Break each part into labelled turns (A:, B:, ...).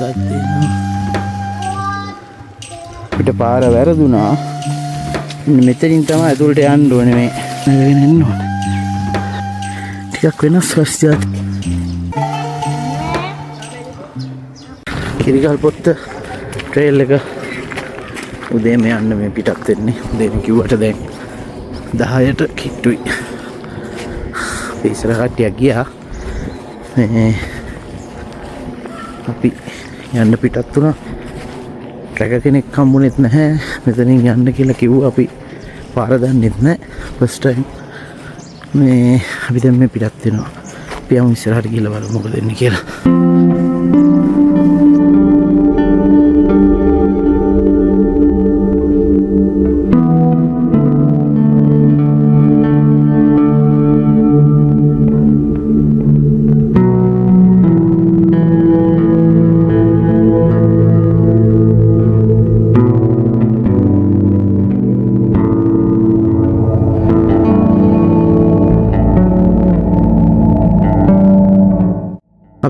A: සද්දේනවා. පිට පාර වැරදුනා. මෙතනින් තමයි ඇතුළට යන්න ඕනේ මේ. නැගගෙන එන්න ඕනේ. ටිකක් වෙනස් රස්තියක්. කිරිගල් පොත්ත ට්‍රේල් එක උදේම යන්න මේ පිටත් වෙන්නේ. උදේම කිව්වට දැන් 10ට කිට්ටුයි. ඉස්සර කට්ටියක් ගියා. අපි යන්න පිටත් වුණා. ට්‍රැකර් කෙනෙක් හම්බුනේත් නැහැ. මෙතනින් යන්න කියලා කිව්වා. අපි පාර දන්නෙත් නැහැ. ෆස්ට් ටයිම් මේ අපි දැන් මේ පිටත් වෙනවා. අපි යමු ඉස්සරහට ගිහලා බලමු මොකද වෙන්නේ කියලා.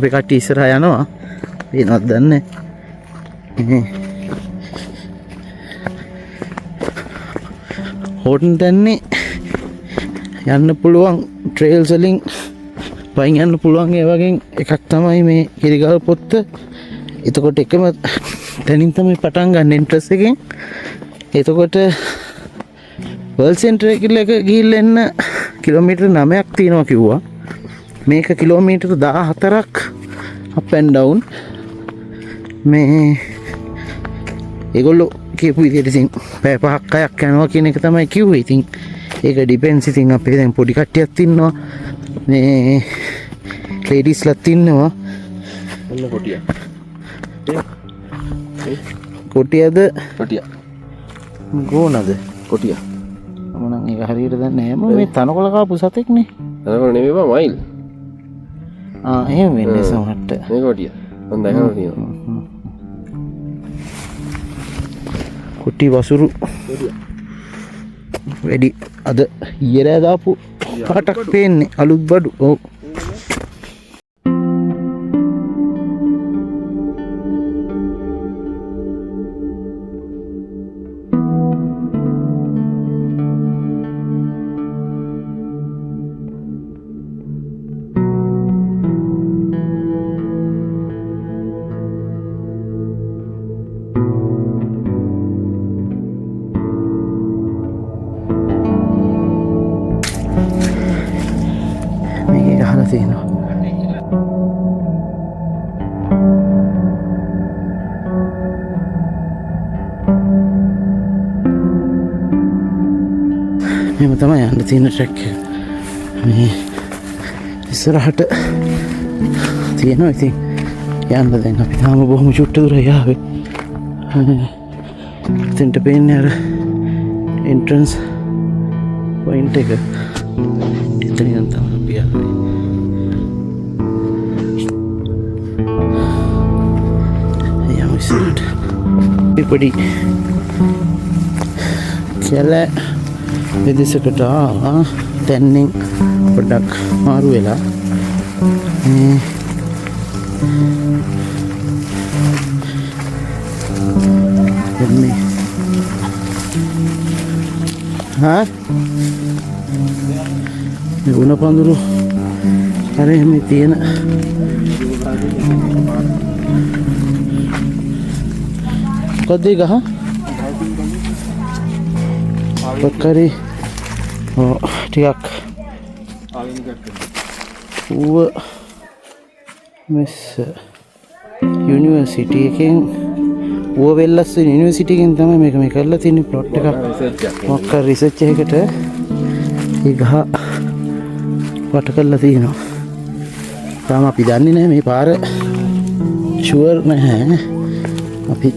A: අපි කට්ටිය ඉස්සරහා යනවා. පේනවද දන්නේ හෝටන් තැන්නේ යන්න පුළුවන් ට්‍රේල්ස් වලින් වයින් යන්න පුළුවන් ඒ වගේ එකක් තමයි මේ කිරිගල් පොත්ත. එතකොට එකම තැනින් තමයි පටන් ගන්න එන්ට්‍රස් එකෙන්. එතකොට වර්ල්ඩ් සෙන්ටර් එක ගිහිල්ලා එන්න කිලෝමීටර් 9ක් තියෙනවා කිව්වා. මේක කිලෝමීටර් 14ක් up and down. මේ ඒගොල්ලෝ කියපු විදිහට ඉතින් පැය 5ක් 6ක් යනවා කියන එක තමයි කිව්වේ. ඉතින් ඒක ඩිපෙන්ඩ්ස්. ඉතින් අපේ දැන් පොඩි කට්ටියක් ඉන්නවා. මේ ලේඩීස්ලාත් ඉන්නවා.
B: ඔන්න කොටිය.
A: කොටියද?
B: කොටිය.
A: ගෝනද?
B: කොටිය.
A: මම නම් ඒක හරියට දන්නේ නැහැ. මේ තනකොළ කාපු සතෙක්නේ.
B: තනකොළ නෙමෙයි බා මයිල්.
A: එහෙම වෙන්නේ සමහරට.
B: මේ කොටිය. මම දැකලා තියෙනවා.
A: කුටි වසුරු වැඩි අද ඊයරෑ දාපු පාටක් පේන්නේ අලුත් බඩු. ඔව්. මේක අහලා තියෙනවා. මෙහෙම තමයි යන්න තියෙන ට්‍රැක් එක. මේ ඉස්සරහට තියෙනවා. ඉතින් යන්න දැන් අපි තාම බොහොම චුට්ට දුර යාවේ. එතෙන්ට පේන්නේ අර එන්ට්‍රන්ස් පොයින්ට් එක. එතනින් තමයි අපි යන්නේ. යමු ඉස්සරහට. පොඩි කියලා විදේශකට දැන්නෙන් පොඩ්ඩක් මාරු වෙලා එන්නේ. මේ උණ පඳුරු කරේ මේ තියෙන කොද්දේ ගහ පක්කරි ටිකක් ඌව මෙස් යුනිවර්සිටි එකෙන් ඌව වෙල්ලස් යුනිවර්සිටි එකෙන් තමයි මේක මේ කරලා තියෙන ප්ලොට් එකක්. මොකක් රිසර්ච් එකකට ඒ ගහ වට කරලා තියෙනවා. තාම අපි දන්නේ නැහැ මේ පාර ෂුවර් නැහැ. අපි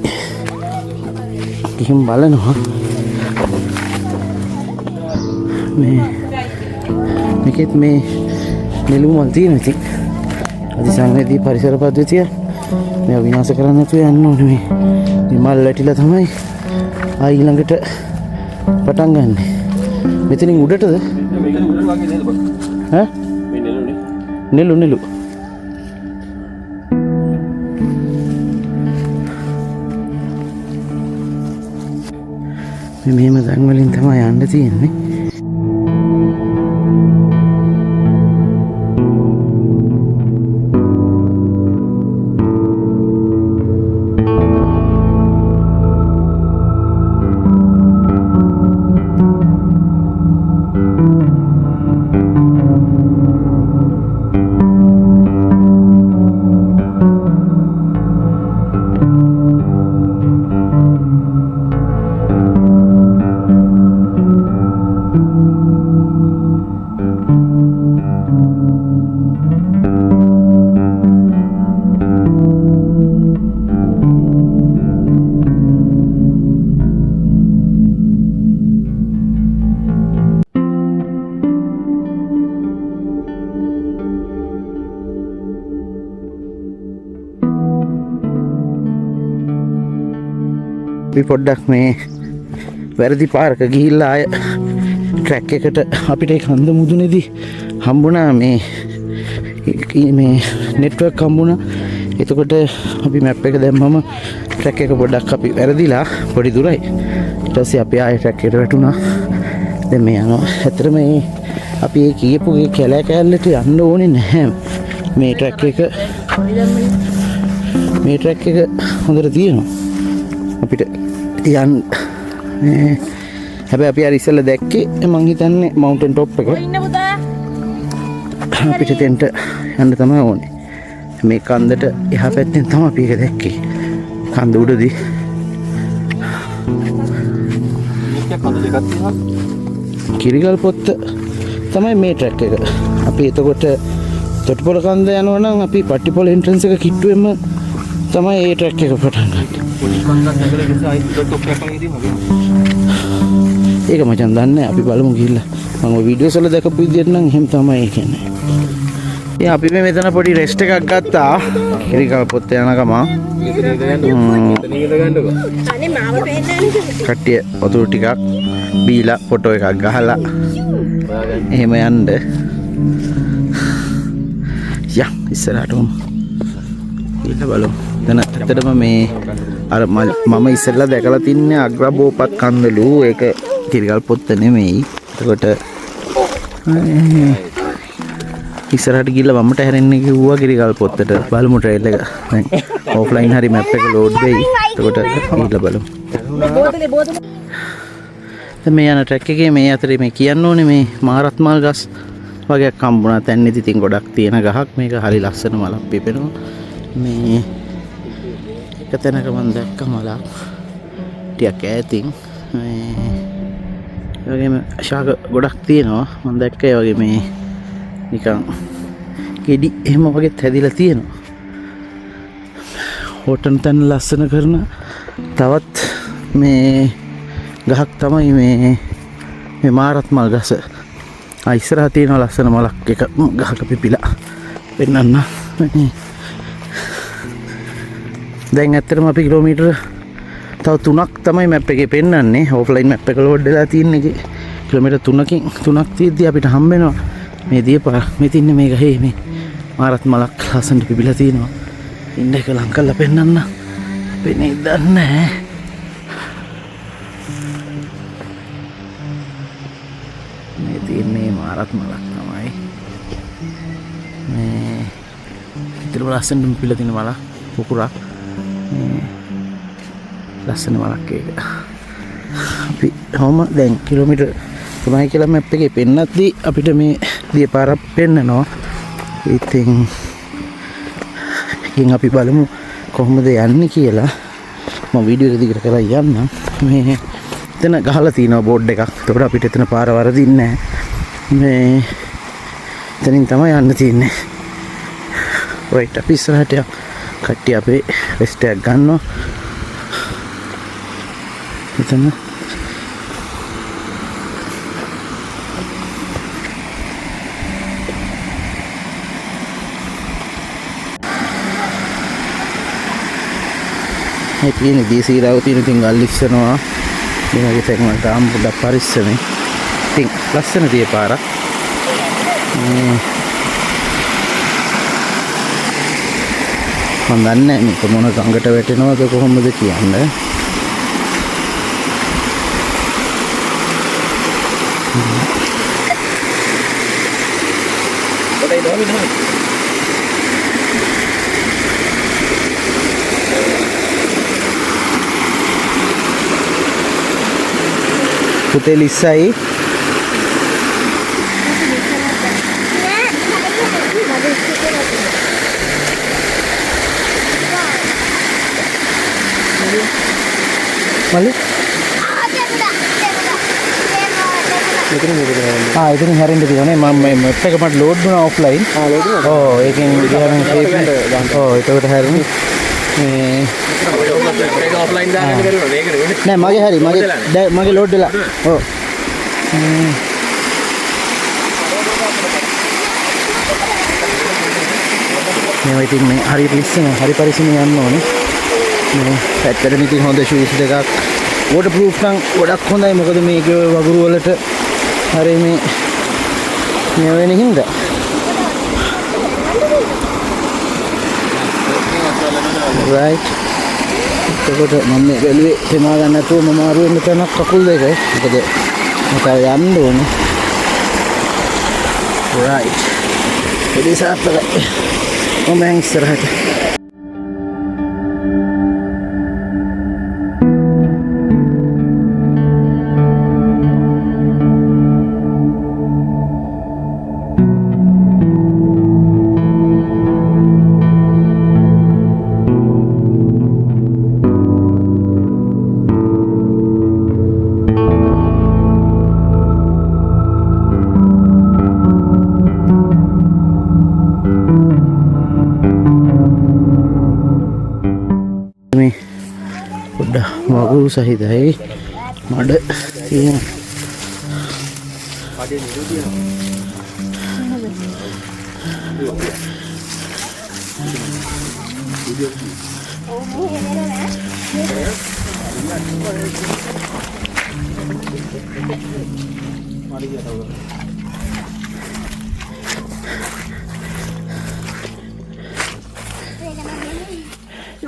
A: ගිහින් බලනවා. මේකෙත් මේ නෙළුම් මල් තියෙනවා. ඉතින් අධිසංවේදී පරිසර පද්ධතිය මේ විනාශ කරන්න නැතුව යන්න ඕනේ. මේ මල් වැටිලා තමයි ආයි ළඟට පටන් ගන්න. මෙතනින් උඩටද? ඈ? මේ නෙළු. මෙහෙම තැන් වලින් තමයි යන්න තියෙන්නේ. අපි පොඩ්ඩක් මේ වැරදි පාරක ගිහිල්ලා ආය ට්‍රැක් එකට අපිට කන්ද මුදුනේදී හම්බුණා මේ නෙට්වර්ක් හම්බුණා. එතකොට අපි මැප් එක දැම්මම ට්‍රැක් එක පොඩ්ඩක් අපි වැරදිලා පොඩි දුරයි. ඊට පස්සේ අපි ආය ට්‍රැක් එකට වැටුණා. දැන් මේ යනවා. ඇත්තට මේ අපි ඒ කියපු ඒ කැලෑට යන්න ඕනේ නැහැ. මේ ට්‍රැක් එක හොඳට තියෙනවා. අපිට යන්න හැබැයි අපි අර ඉස්සෙල්ලා දැක්කේ මං හිතන්නේ මවුන්ටන් টොප් එක. අපිට තෙන්ට යන්න තමයි ඕනේ. මේ කන්දට එහා පැත්තෙන් තමයි අපි ඒක දැක්කේ. කන්ද උඩදී. කිරිගල් පොත්ත තමයි මේ ට්‍රැක් එක. අපි එතකොට තොටුපොළ කන්ද යනවා නම් අපි පට්ටිපොළ එන්ට්‍රන්ස් එක කිට්ටුවෙම තමයි ඒ ට්‍රැක් එක පටන් ගන්න. ඒක මචං දන්නේ අපි බලමු ගිහිල්ලා. මම ඔය වීඩියෝස් වල දැකපු විදිහට නම් එහෙම තමයි ඒ කියන්නේ. ඉතින් අපි මේ මෙතන පොඩි රෙස්ට් එකක් ගත්තා. කිරිගල් පොත්ත යන ගම. කට්ටිය වතුර ටිකක් බීලා ෆොටෝ එකක් ගහලා එහෙම යන්න. යා ඉස්සරහටම ඉන්න බලමු. දැන් ඇත්තටම මේ අර මම ඉස්සෙල්ලා දැකලා තින්නේ අග්‍රබෝපත් කන්දලු. ඒක කිරිගල් පොත්ත නෙමෙයි. එතකොට ඉස්සරහට ගිහලා වම්මට හැරෙන්න කිව්වා කිරිගල් පොත්තට. බලමු ට්‍රේල් එක. දැන් ඔෆ්ලයින් හරි මැප් එක ලෝඩ් වෙයි. එතකොට ගිහලා බලමු. දැන් මේ යන ට්‍රැක් එකේ මේ අතරේ මේ කියන්න ඕනේ මේ මාරත්මල් ගස් වගේක් හම්බුණා. තැන් ඉතින් ගොඩක් තියෙන ගහක්. මේක හරි ලස්සන මලක් පිපෙනවා. මේ එක තැනක මම දැක්ක මලක් ටිකක් ඈතින්. මේ වගේම ශාක ගොඩක් තියෙනවා. මම දැක්ක ඒ වගේ මේ නිකන් ගෙඩි එහෙම වගේත් හැදිලා තියෙනවා. හොටන් තැන් ලස්සන කරන තවත් මේ ගහක් තමයි මේ මාරත්මල් ගස. ඉස්සරහා තියෙන ලස්සන මලක් එක ගහක පිපිලා පෙන්නන්න. දැන් ඇත්තටම අපි කිලෝමීටර් තව 3ක් තමයි මැප් එකේ පෙන්නන්නේ. ඔෆ්ලයින් මැප් එක ලෝඩ් වෙලා තියෙන එකේ කිලෝමීටර් 3ක් තියෙද්දි අපිට හම්බ වෙනවා මේ දියපාර. මේ තින්නේ මේ ගහේ මේ මාරත්මලක් ලස්සනට පිපිලා තියෙනවා. ඉන්න එක ලං කරලා පෙන්නන්න. පෙන්නේ දන්නේ මේ තින්නේ මාරත්මලක් තමයි. මේ ඉතින් ලස්සනට පිපිලා තියෙන මලක් පුකුරක්. ලස්සන මලක් ඒක. අපි කොහොම දැන් කිලෝමීටර් 3යි කියලා මැප් එකේ පෙන්නද්දි අපිට මේ දියපාරක් පෙන්නනවා. ඉතින් අපි බලමු කොහොමද යන්නේ කියලා. මම වීඩියෝ එක දිගට කරලා යන්නම්. මේ එතන ගහලා තියෙනවා බෝඩ් එකක්. ඒකට අපිට එතන පාර වරදින්නේ නැහැ. මේ එතනින් තමයි යන්න තියෙන්නේ. රයිට් අපි ඉස්සරහට කට්ටිය අපේ රෙස්ට් එකක් ගන්නවා. එතන මේ තියෙන දීසීරාව තියෙන ඉතින් ගල් ඉස්සනවා. මේ වගේ තැන් වලට ආම් පොඩක් පරිස්සමෙන්. ඉතින් ලස්සන දිය පාරක්. මම දන්නේ මේක මොන ගඟට වැටෙනවද කොහොමද කියන්නේ.
B: Đây đó bên thôi.
A: පුතේ ලිස්සයි මල්ලි ඉතින් හැරෙන්න තියෙන්නේ මම මේ මැප් එක මට ලෝඩ් වුණා ඔෆ්ලයින්
B: load වුණා.
A: ඔව් ඒකෙන් ගියාම ඔව් ඒකට හැරෙන්නේ මේ
B: ඒක offline දාගෙන කරුණා. මේකට වෙන්නේ.
A: නෑ මගේ හරි මගේ ලෝඩ් වෙලා ඔව් මේ ඉතින් මේ හරියට ලිස්සන හරි පරිස්සමෙන් යන්න ඕනේ මේ පැත්තට ඉතින් හොඳ ෂූස් දෙකක් වෝටර් ප්‍රූෆ් නම් ගොඩක් හොඳයි මොකද මේක වගුරු වලට හරි මේ වෙන හින්දා right එතකොට මම මේ ගලුවේ තෙමා ගන්න නැතුව මම අරු වෙන තැනක් කකුල් දෙක මොකද මට යන්න ඕනේ right ඉතින් සාප්පරයි මම ඉස්සරහට වගුරු සහිතයි මඩ තියෙන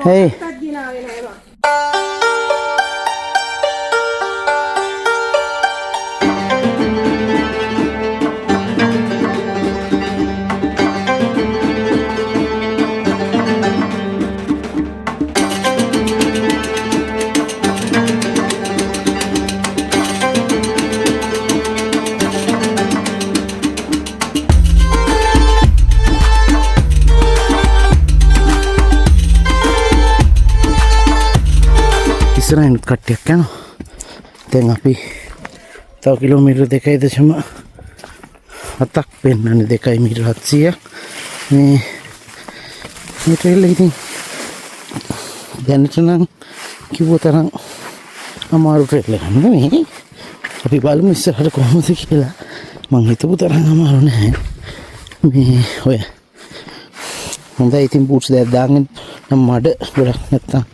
A: hey ඉස්සරහින් කට්ටියක් යනවා. දැන් අපි තව කිලෝමීටර් 2.7ක් පෙන්නන්නේ 2 මීටර 700ක්. මේ ට්‍රේල් එක ඉතින් දැනට නම් කිව්ව තරම් අමාරු ට්‍රේල් එකක් නෙමෙයි. අපි බලමු ඉස්සරහට කොහොමද කියලා. මං හිතපු තරම් අමාරු නැහැ. මේ ඔය හොඳයි ඉතින් බූට්ස් දෙයක් දාගෙන නම් මඩ ගොඩක් නැත්තම්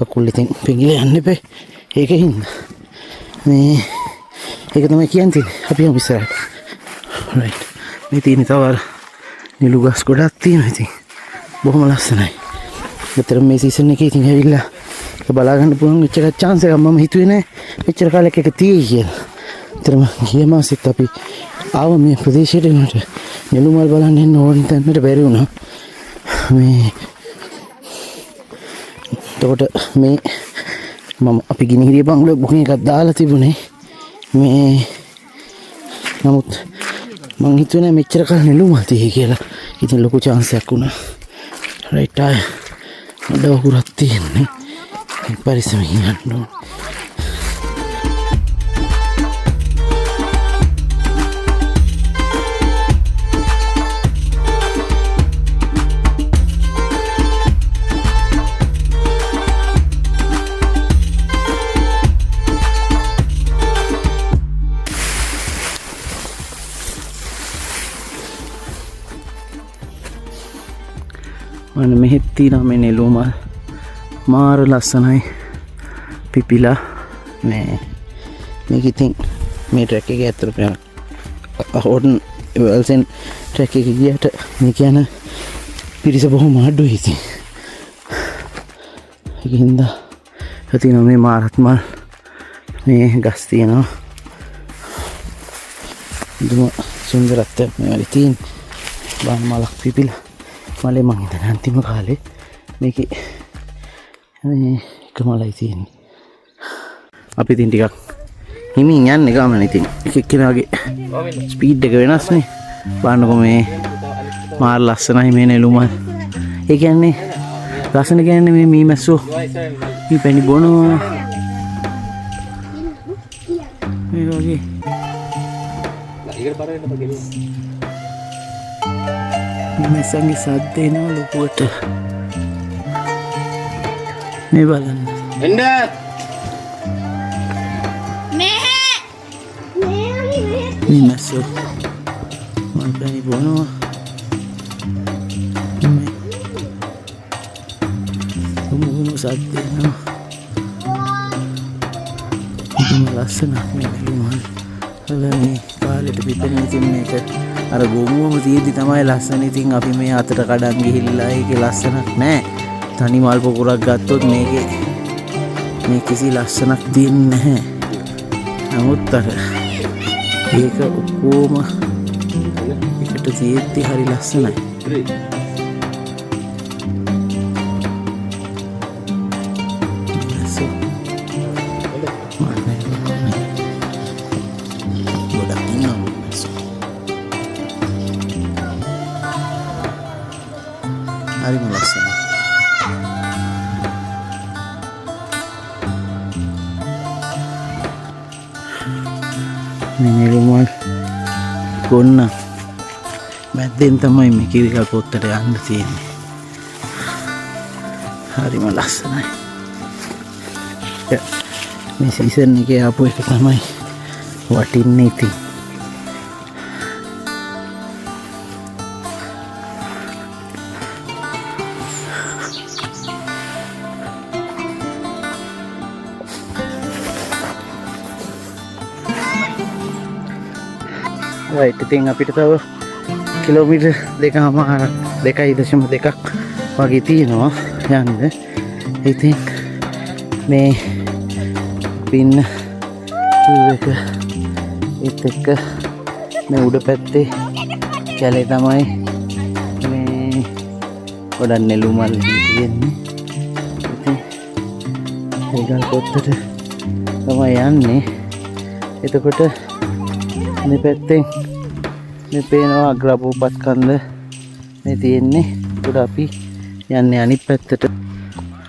A: කකුල් ඉතින් පිඟිල යන්න එපේ. ඒකින් මේ ඒක තමයි කියන්නේ. අපි යමු ඉස්සරහට. right. මේ තියෙන තව නිලු ගස් ගොඩක් තියෙනවා ඉතින්. බොහොම ලස්සනයි. මෙතන මේ සීසන් එකේ ඉතින් ඇවිල්ලා ඒක බලා ගන්න පුළුවන් මෙච්චර chance එකක් මම හිතුවේ නෑ මෙච්චර කාලයක් එක තියෙයි කියලා. ඒතරම ගිය මාසෙත් අපි ආව මේ ප්‍රදේශයට එනකොට නිලු මල් බලන්න එන්න ඕන තැනට බැරි වුණා. මේ එතකොට මේ මම අපි ගිනිහිරිය බංගලෝ බුකින් එකක් දාලා තිබුණේ මේ නමුත් මං හිතුවේ නෑ මෙච්චර කල් නෙළුමල් තියෙයි කියලා. ඉතින් ලොකු chance එකක් වුණා. right ආය මඩ වගුරක් තියෙන්නේ. පරිස්සමෙන් යන්න ඕන. අන්න මෙහෙත් තියෙනවා මේ නෙළුම මාර ලස්සනයි පිපිලා මේ මේක ඉතින් මේ ට්‍රැක් එකේ ඇත්තට හෝටන් වෙල්සෙන් ට්‍රැක් එකේ ගියට මේ කියන පිරිස බොහොම අඩුයි ඉතින් ඒකින්ද තියෙනවා මේ මාරත් මල් මේ ගස් තියෙනවා දුම සුන්දරත්වයක් මේ වගේ තියෙන බාන මලක් පිපිලා මලේ මං හිතන්නේ අන්තිම කාලේ මේකේ මේ එක මලයි තියෙන්නේ. අපි ඉතින් ටිකක් හිමින් යන්නේ ගමන ඉතින් එක එක්කෙනාගේ ස්පීඩ් එක වෙනස්නේ. බලන්නකො මේ මාර ලස්සනයි මේ නෙළුමල්. ඒ කියන්නේ ලස්සන කියන්නේ මේ මීමැස්සෝ මේ පැණි බොනවා මේ වගේ. මීමැස්සන්ගේ සද්ද එනවා ලොකුවට. මේ බලන්න.
B: එන්න.
A: මීමැස්සෝ මල් පැණි බොනවා. මුහුණු සද්ද එනවා. ලස්සනක් මේ නෙළුමල්. මේ කාලෙට පිපෙන ඉතින් මේක අර ගොමුවම තියෙද්දි තමයි ලස්සන. ඉතින් අපි මේ අතට කඩන් ගිහිල්ලා ඒකේ ලස්සනක් නැහැ. තනි මල් පොකුරක් ගත්තොත් මේකේ මේ කිසි ලස්සනක් තියෙන්නේ නැහැ. නමුත් අර ඒක ඔක්කොම එකට තියෙද්දි හරි ලස්සනයි. හරිම ලස්සනයි. මේ නෙළුමල් ගොන්න මැද්දෙන් තමයි මේ කිරිකල් පොත්තට යන්න තියෙන්නේ. හරිම ලස්සනයි. මේ සීසන් එකේ ආපු එක තමයි වටින්නේ ඉතින්. right ඉතින් අපිට තව කිලෝමීටර් 2.2 වගේ තියෙනවා යන්න. ඉතින් මේ පින්න එක ඒත් එක්ක මේ උඩ පැත්තේ කැලේ තමයි මේ ගොඩක් නෙළුමල් තියෙන්නේ. ඉතින් ඒකල් පොත්තට තමයි යන්නේ. එතකොට මේ පැත්තෙන් මේ පේනවා අග්‍රභූපත් කන්ද මේ තියෙන්නේ. ඒකට අපි යන්නේ අනිත් පැත්තට.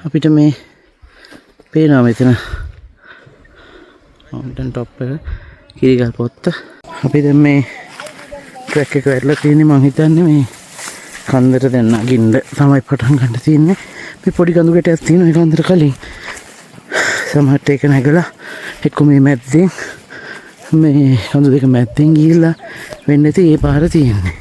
A: අපිට මේ පේනවා මෙතන මවුන්ටන් টොප් එක කිරිගල් පොත්ත. අපි දැන් මේ ට්‍රැක් එක වැටලා තියෙන්නේ. මං හිතන්නේ මේ කන්දට දැන් නගින්න තමයි පටන් ගන්න තියෙන්නේ. මේ පොඩි කඳු ගැටයක් තියෙනවා ඒ කන්දට කලින්. සමහරට ඒක නැගලා එක්ක මේ මැද්දෙන් මේ කඳු දෙක මැද්දෙන් ගිහිල්ලා වෙන්න ඇති ඒ පාර තියෙන්නේ.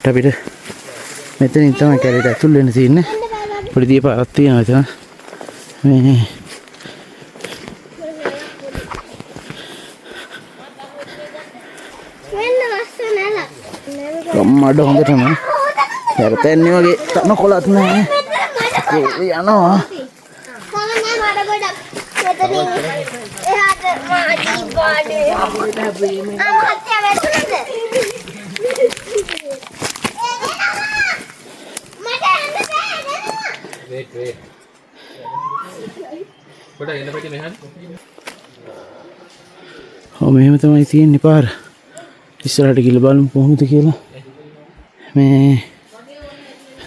A: අපිට මෙතනින් තමයි කැලේට ඇතුල් වෙන්න තියෙන්නේ. පොඩි දිය පාරක් තියෙනවා එතන. මේ ගම්මඩ හොඳටම හැරතැන්නේ වගේ තන කොලත් නැහැ. ඒ යනවා.
B: wait පොඩ එන්න පැත්තේ මෙහාට.
A: ඔව් මෙහෙම තමයි තියෙන්නේ පාර. ඉස්සරහට ගිහලා බලමු කොහොමද කියලා. මේ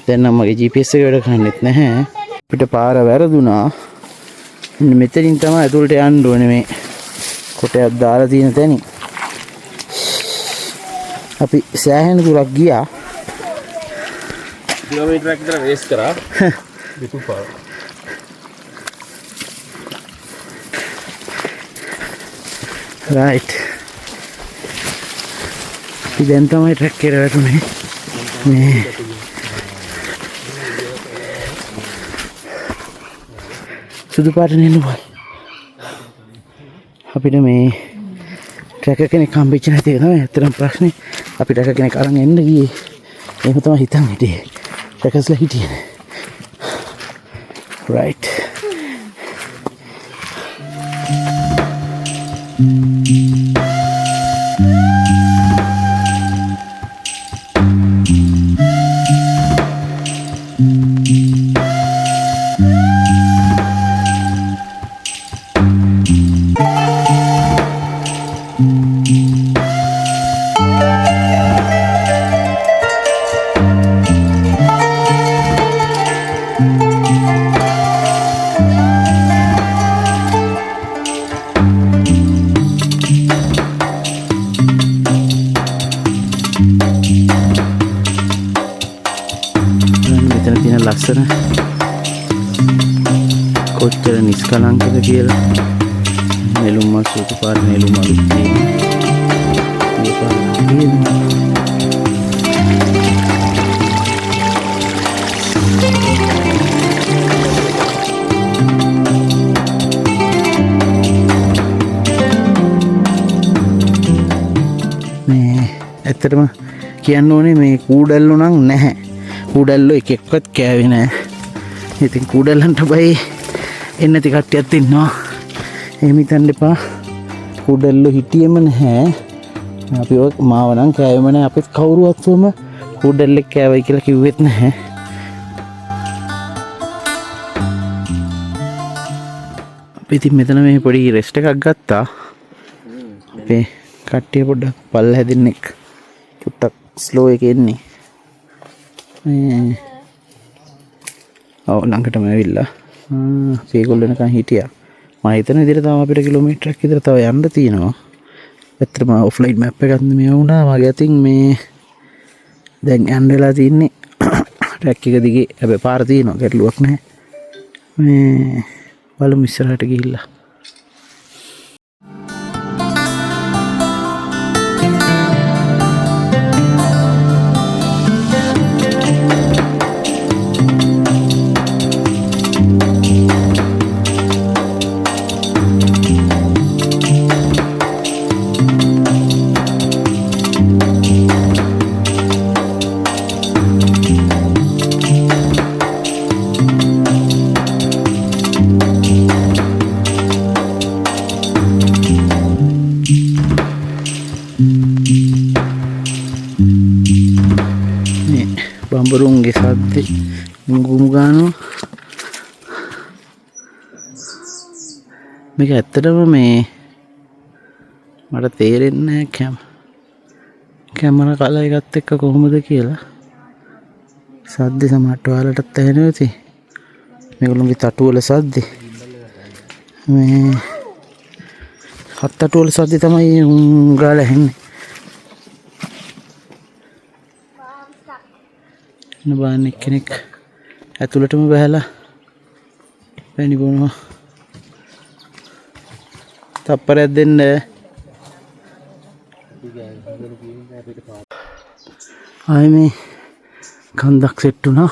A: දැන් නම් මගේ GPS එක වැඩ කරන්නේත් නැහැ. අපිට පාර වැරදුනා. මෙතනින් තමයි ඇතුළට යන්න ඕනේ මේ කොටයක් දාලා තියෙන තැනින්. අපි සෑහෙන දුරක් ගියා.
B: කිලෝමීටරයක් විතර රේස් කරා. විසු පාර.
A: right. දැන් තමයි ට්‍රැක් එකට වැටුනේ. මේ සුදු පාට නෙළුමල්. අපිට මේ ට්‍රැකර් කෙනෙක් හම්බෙච්ච නැති එක තමයි ඇත්තටම ප්‍රශ්නේ. අපි ට්‍රැකර් කෙනෙක් අරන් එන්න ගියේ. එහෙම තමයි හිතන් හිටියේ. ට්‍රැකර්ස්ලා හිටියේ නෑ. right. ලස්සන කොච්චර නිස්කලංකද කියලා නෙළුම් මල් සුදු පාට නෙළුම් මල් මේ ඇත්තටම කියන්න ඕනේ මේ කූඩල්ලෝ නම් නැහැ. කූඩල්ලෝ එකෙක්වත් කෑවේ නෑ. ඉතින් කූඩල්ලන්ට බයි එන්න නැති කට්ටියක් ඉන්නවා. එහෙම හිතන්න එපා. කූඩල්ලෝ හිටියෙම නැහැ. අපි ඔය මාව නම් කෑවෙම නෑ. අපිත් කවුරුවත්වම කූඩල්ලෙක් කෑවයි කියලා කිව්වෙත් නැහැ. අපි ඉතින් මෙතන මේ පොඩි රෙස්ට් එකක් ගත්තා. අපේ කට්ටිය පොඩ්ඩක් පල්ල හැදෙන්නෙක් චුට්ටක් ස්ලෝ එකේ එන්නේ. ඔව් ළඟටම ඇවිල්ලා ඒගොල්ලෝ එනකන් හිටියා. මම හිතන විදිහට තව අපිට කිලෝමීටරයක් විතර තව යන්න තියෙනවා. ඇත්තටම ඔෆ්ලයින් මැප් එකක් මේ වුණා. මගේ අතින් මේ දැන් යන්න වෙලා තින්නේ ට්‍රැක් එක දිගේ. හැබැයි පාර තියෙනවා ගැටලුවක් නැහැ. මේ බලමු ඉස්සරහට ගිහිල්ලා. බඹරුන්ගේ සද්දේ ගුමු ගන්නවා. මේක ඇත්තටම මේ මට තේරෙන්නේ නැහැ කැමරා කලර් එකත් එක්ක කොහොමද කියලා. සද්දේ සමහරට ඔයාලටත් ඇහෙනවා ඉතින්. මේගොල්ලෝගේ තටු වල සද්දේ. මේ හත් තටු වල සද්දේ තමයි ගාලා ඇහෙන්නේ. බලන්න කෙනෙක් ඇතුළටම බහැලා පැණි බොනවා. තප්පරයක් දෙන්න. ආයේ මේ කන්දක් සෙට් වුණා.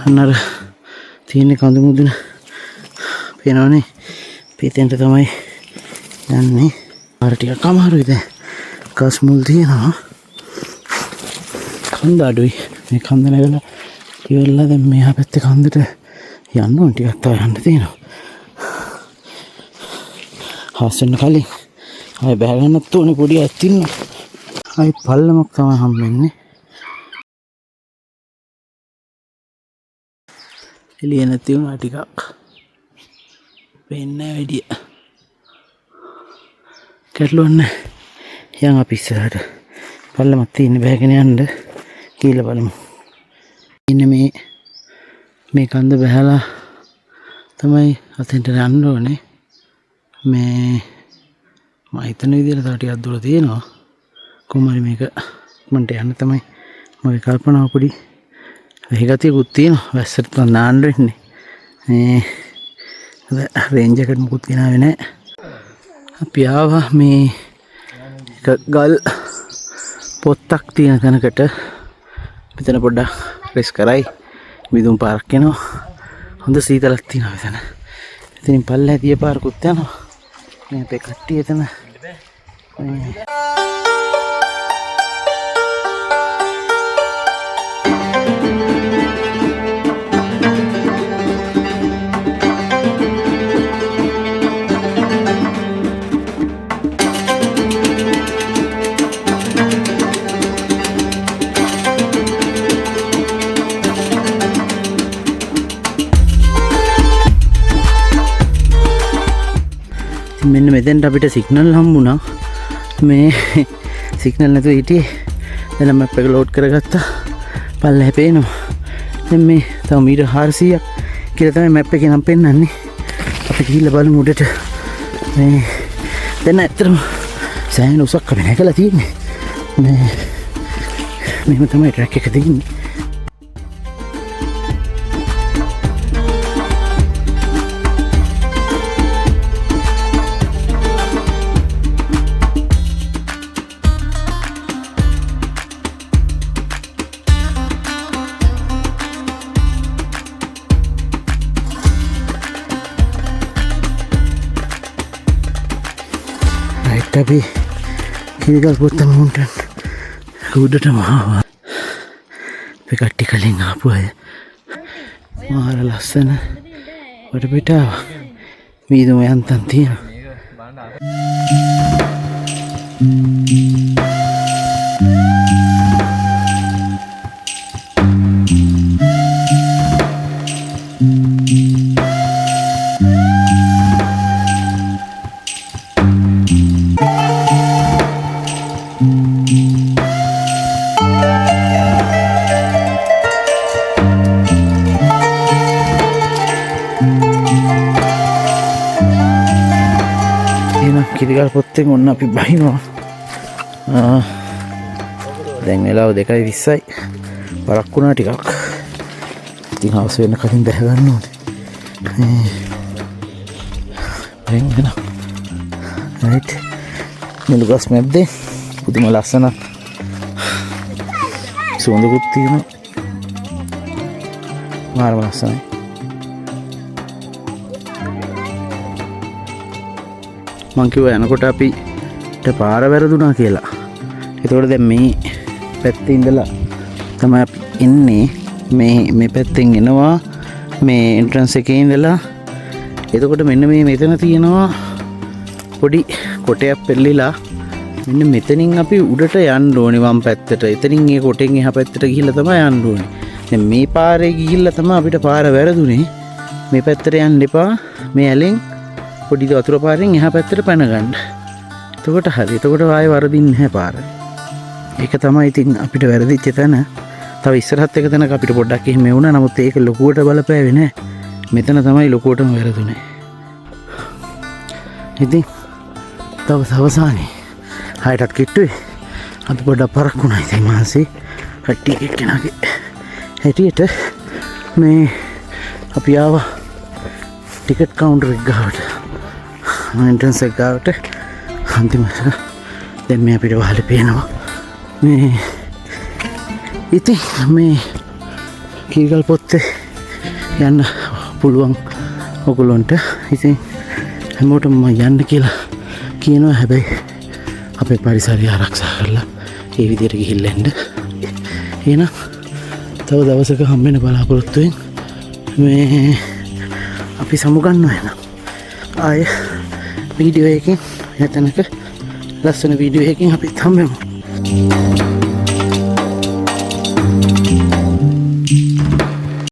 A: අන්නර තියෙන කඳු මුදුන පේනවනේ. පිටෙන්ට තමයි යන්නේ. ආර ටිකක් අමාරුයි දැන්. කස් මුල් තියෙනවා. කන්ද අඩුයි. මේ කන්ද නැගලා ඉවරලා දැන් මෙහා පැත්තේ කන්දට යන්න ඕන. ටිකක් තව යන්න තියෙනවා. හාසෙන්න කලින් ආයෙ බෑ ගන්නත් ඕනේ. පොඩි ඇත් ඉන්නවා. ආයෙ පල්ලමක් තමයි හම්බෙන්නේ. එළිය නැති වුණා ටිකක්. පේන්නේ වැඩිය කැටලුවන්න යන් අපි ඉස්සරහට පල්ලමක් තියෙන බෑගෙන යන්න කියලා බලමු. ඉන්න මේ කන්ද බහැලා තමයි අතෙන්ට යන්න ඕනේ. මේ මම හිතන විදිහට තව ටිකක් දුර තියෙනවා. කොහොම හරි මේක මන්ට යන්න තමයි මගේ කල්පනාව. පොඩි වෙහගතියකුත් තියෙනවා. වැස්සට තමයි නාන්න වෙන්නේ. රේන්ජ් එකට මුකුත් ගෙනාවේ නැහැ. අපි ආවා මේ ගල් පොත්තක් තියෙන තැනකට. මෙතන පොඩ්ඩක් රෙස් කරයි. විදුම් පාරක් යනවා. හොඳ සීතලක් තියෙනවා මෙතන. ඉතින් පල්ලෙහා තිය පාරකුත් යනවා. මේ අපේ කට්ටිය එතන මෙන්න මෙතෙන්ට අපිට සිග්නල් හම්බුණා. මේ සිග්නල් නැතුව හිටියේ. දැන් මැප් එක ලෝඩ් කරගත්තා. පල්ලෙහා පේනවා. දැන් මේ තව මීටර් 400ක් කියලා තමයි මැප් එකේ නම් පෙන්නන්නේ. අපි ගිහිල්ලා බලමු උඩට. මේ දැන් ඇත්තටම සෑහෙන උසක් අපි නැගලා තියෙන්නේ. මෙහෙම තමයි ට්‍රැක් එක තියෙන්නේ. අපි කිරිගල් පොත්ත මුන්ටන් උඩටම ආවා. අපි කට්ටි කලින් ආපු අය මාර ලස්සන වටපිටාව මීදුම යන්තම් තියෙනවා. කිරිගල් පොත්තෙන් ඔන්න අපි බහිනවා. දැන් වෙලාව 2:20යි. වරක් වුණා ටිකක්. ඉතින් හවස වෙන කලින් බහ ගන්න ඕනේ. දැන් වෙන. රයිට්. මෙලුගස් මැප් දෙ පුදුම ලස්සන සුවඳකුත් තියෙනවා. මාරම ලස්සනයි. මං කිව්වා යනකොට අපිට පාර වැරදුනා කියලා. ඒතකොට දැන් මේ පැත්තේ ඉඳලා තමයි අපි ඉන්නේ. මේ පැත්තෙන් එනවා මේ එන්ට්‍රන්ස් එකේ ඉඳලා. එතකොට මෙන්න මේ මෙතන තියෙනවා පොඩි කොටයක් පෙරලිලා. මෙන්න මෙතනින් අපි උඩට යන්න ඕනේ වම් පැත්තට. එතනින් ඒ කොටෙන් එහා පැත්තට ගිහිල්ලා තමයි යන්න ඕනේ. දැන් මේ පාරේ ගිහිල්ලා තමයි අපිට පාර වැරදුනේ. මේ පැත්තට යන්න එපා. මේ ඇලෙන් පොඩි වතුර පාරෙන් එහා පැත්තට පැන ගන්න. එතකොට හරි. එතකොට ආයෙ වරදින්නේ නැහැ පාර. ඒක තමයි ඉතින් අපිට වැරදිච්ච තැන. තව ඉස්සරහත් එක තැනක අපිට පොඩ්ඩක් එහෙම වුණා. නමුත් ඒක ලොකුවට බලපෑවේ නැහැ. මෙතන තමයි ලොකුවටම වැරදුනේ. ඉතින් තව අවසානයේ හයටත් කිට්ටුවේ අපි පොඩ්ඩක් පරක් වුණා. ඉතින් මාසේ කට්ටිය එක්කෙනාගේ හැටියට මේ අපි ආවා ටිකට් කවුන්ටර් එක ගාවට. එන්ට්‍රන්ස් එක ගාවට අන්තිමට දැන් මේ අපිට වහලේ පේනවා. මේ ඉතින් මේ කිරිගල් පොත්තේ යන්න පුළුවන් ඔයගොල්ලන්ට. ඉතින් හැමෝටම යන්න කියලා කියනවා. හැබැයි අපේ පරිසරය ආරක්ෂා කරලා ඒ විදිහට ගිහිල්ලා එන්න. එහෙනම් තව දවසක හම්බෙන්න බලාපොරොත්තුෙන් මේ අපි සමුගන්නවා. එහෙනම් ආයේ වීඩියෝ එකකින් යතනක ලස්සන වීඩියෝ එකකින් අපිත් හම්බෙමු.